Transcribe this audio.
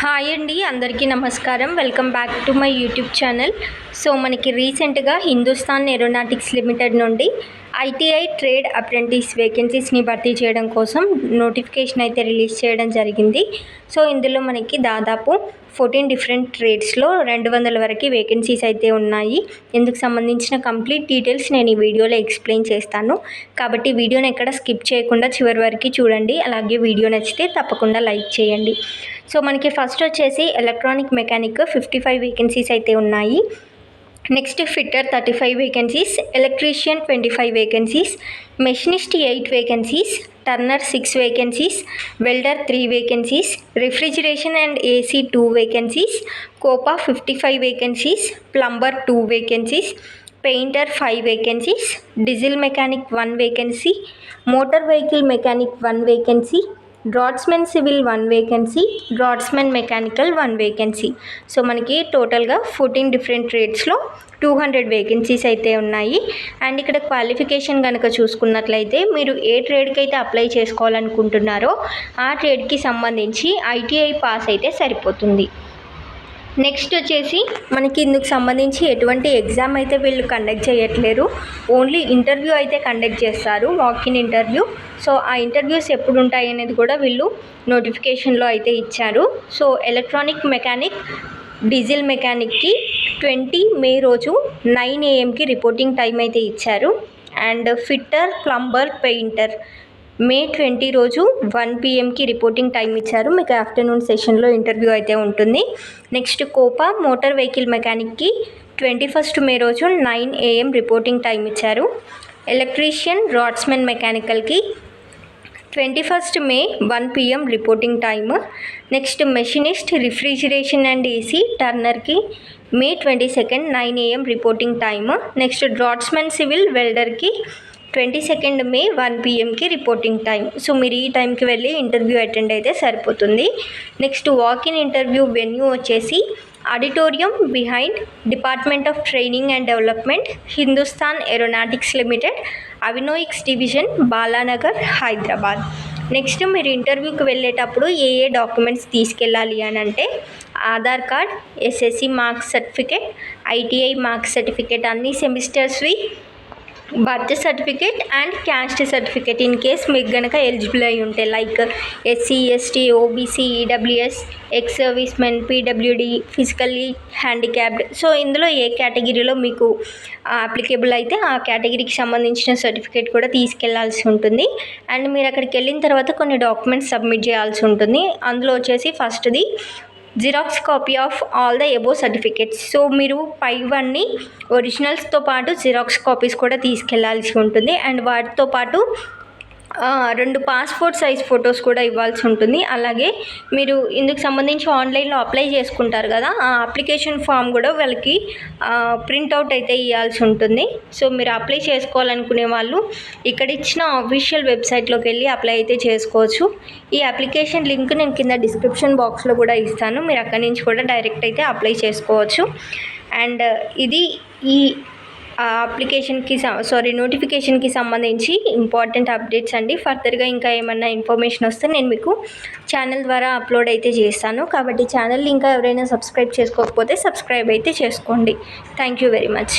Hi అండి, అందరికీ నమస్కారం. Welcome back to my YouTube channel. So మనకి రీసెంట్గా హిందుస్థాన్ ఏరోనాటిక్స్ లిమిటెడ్ నుండి ఐటీఐ ట్రేడ్ అప్రెంటిస్ వేకెన్సీస్ని భర్తీ చేయడం కోసం నోటిఫికేషన్ అయితే రిలీజ్ చేయడం జరిగింది. సో ఇందులో మనకి దాదాపు 14 డిఫరెంట్ ట్రేడ్స్లో 200 వరకు వేకెన్సీస్ అయితే ఉన్నాయి. ఇందుకు సంబంధించిన కంప్లీట్ డీటెయిల్స్ నేను ఈ వీడియోలో ఎక్స్ప్లెయిన్ చేస్తాను. కాబట్టి వీడియోని ఎక్కడ స్కిప్ చేయకుండా చివరి వరకు చూడండి. అలాగే వీడియో నచ్చితే తప్పకుండా లైక్ చేయండి. సో మనకి ఫస్ట్ వచ్చేసి ఎలక్ట్రానిక్ మెకానిక్ 55 వేకెన్సీస్ అయితే ఉన్నాయి. Next fitter 35 vacancies, electrician 25 vacancies, machinist 8 vacancies, Turner 6 vacancies, welder 3 vacancies, refrigeration and AC 2 vacancies, Copa 55 vacancies, plumber 2 vacancies, painter 5 vacancies, diesel mechanic 1 vacancy, motor vehicle mechanic 1 vacancy, draughtsmen civil 1 vacancy, draughtsmen mechanical 1 vacancy. So మనకి టోటల్గా 14 different ట్రేడ్స్లో 200 vacancies అయితే ఉన్నాయి. And ఇక్కడ qualification కనుక చూసుకున్నట్లయితే మీరు ఏ ట్రేడ్కి అయితే apply చేసుకోవాలనుకుంటున్నారో ఆ ట్రేడ్కి సంబంధించి ఐటీఐ పాస్ అయితే సరిపోతుంది. నెక్స్ట్ వచ్చేసి మనకి ఇందుకు సంబంధించి ఎటువంటి ఎగ్జామ్ అయితే వీళ్ళు కండక్ట్ చేయట్లేరు. ఓన్లీ ఇంటర్వ్యూ అయితే కండక్ట్ చేస్తారు, వాక్-ఇన్ ఇంటర్వ్యూ. సో ఆ ఇంటర్వ్యూస్ ఎప్పుడు ఉంటాయి అనేది కూడా వీళ్ళు నోటిఫికేషన్లో అయితే ఇచ్చారు. సో ఎలక్ట్రానిక్ మెకానిక్, డీజిల్ మెకానిక్కి 20 మే రోజు 9 AM రిపోర్టింగ్ టైం అయితే ఇచ్చారు. అండ్ ఫిట్టర్, ప్లంబర్, పెయింటర్ మే 20 రోజు 1 PM రిపోర్టింగ్ టైం ఇచ్చారు. మీకు ఆఫ్టర్నూన్ సెషన్లో ఇంటర్వ్యూ అయితే ఉంటుంది. నెక్స్ట్ కోపా మోటార్ వెహికల్ మెకానిక్కి 21 మే రోజు 9 AM రిపోర్టింగ్ టైం ఇచ్చారు. ఎలక్ట్రీషియన్, డ్రాట్స్మెన్ మెకానికల్కి 21 May 1 PM reporting time. Next machinist, refrigeration and AC టర్నర్కి May 22 9 AM reporting time. Next draughtsman civil వెల్డర్కి 22 May 1 PM reporting time. So మీరు ఈ టైంకి వెళ్ళి ఇంటర్వ్యూ అటెండ్ అయితే సరిపోతుంది. నెక్స్ట్ వాక్-ఇన్ ఇంటర్వ్యూ వెన్యూ వచ్చేసి auditorium behind department of training and development, Hindustan aeronautics limited, avionics division, Balanagar, Hyderabad. Next మీరు ఇంటర్వ్యూకి వెళ్ళేటప్పుడు ఏ డాక్యుమెంట్స్ తీసుకెళ్ళాలి అని అంటే Aadhaar card, SSC marks certificate, ITI marks certificate అన్ని సెమిస్టర్స్వి, birth certificate and caste certificate in case మీకు కనుక ఎలిజిబుల్ అయి ఉంటే, like SC, ST, OBC, EWS, ex service men, PWD, physically handicapped. So ఇందులో ఏ కేటగిరీలో మీకు అప్లికేబుల్ అయితే ఆ కేటగిరీకి సంబంధించిన సర్టిఫికేట్ కూడా తీసుకెళ్లాల్సి ఉంటుంది. అండ్ మీరు అక్కడికి వెళ్ళిన తర్వాత కొన్ని డాక్యుమెంట్స్ సబ్మిట్ చేయాల్సి ఉంటుంది. అందులో వచ్చేసి ఫస్ట్ది xerox copy of all the above certificates. So మీరు పైవన్నీ ఒరిజినల్స్తో పాటు జిరాక్స్ కాపీస్ కూడా తీసుకెళ్లాల్సి ఉంటుంది. అండ్ వాటితో పాటు 2 పాస్పోర్ట్ సైజ్ ఫొటోస్ కూడా ఇవ్వాల్సి ఉంటుంది. అలాగే మీరు ఇందుకు సంబంధించి ఆన్లైన్లో అప్లై చేసుకుంటారు కదా, ఆ అప్లికేషన్ ఫామ్ కూడా వాళ్ళకి ప్రింట్అవుట్ అయితే ఇవ్వాల్సి ఉంటుంది. సో మీరు అప్లై చేసుకోవాలనుకునే వాళ్ళు ఇక్కడ ఇచ్చిన అఫీషియల్ వెబ్సైట్లోకి వెళ్ళి అప్లై అయితే చేసుకోవచ్చు. ఈ అప్లికేషన్ లింక్ నేను కింద డిస్క్రిప్షన్ బాక్స్లో కూడా ఇస్తాను, మీరు అక్కడి నుంచి కూడా డైరెక్ట్ అయితే అప్లై చేసుకోవచ్చు. అండ్ ఇది ఈ నోటిఫికేషన్కి సంబంధించి ఇంపార్టెంట్ అప్డేట్స్ అండి. ఫర్దర్గా ఇంకా ఏమన్నా ఇన్ఫర్మేషన్ వస్తే నేను మీకు ఛానల్ ద్వారా అప్లోడ్ అయితే చేస్తాను. కాబట్టి ఛానల్ ఇంకా ఎవరైనా సబ్స్క్రైబ్ చేసుకోకపోతే సబ్స్క్రైబ్ అయితే చేసుకోండి. Thank you very much.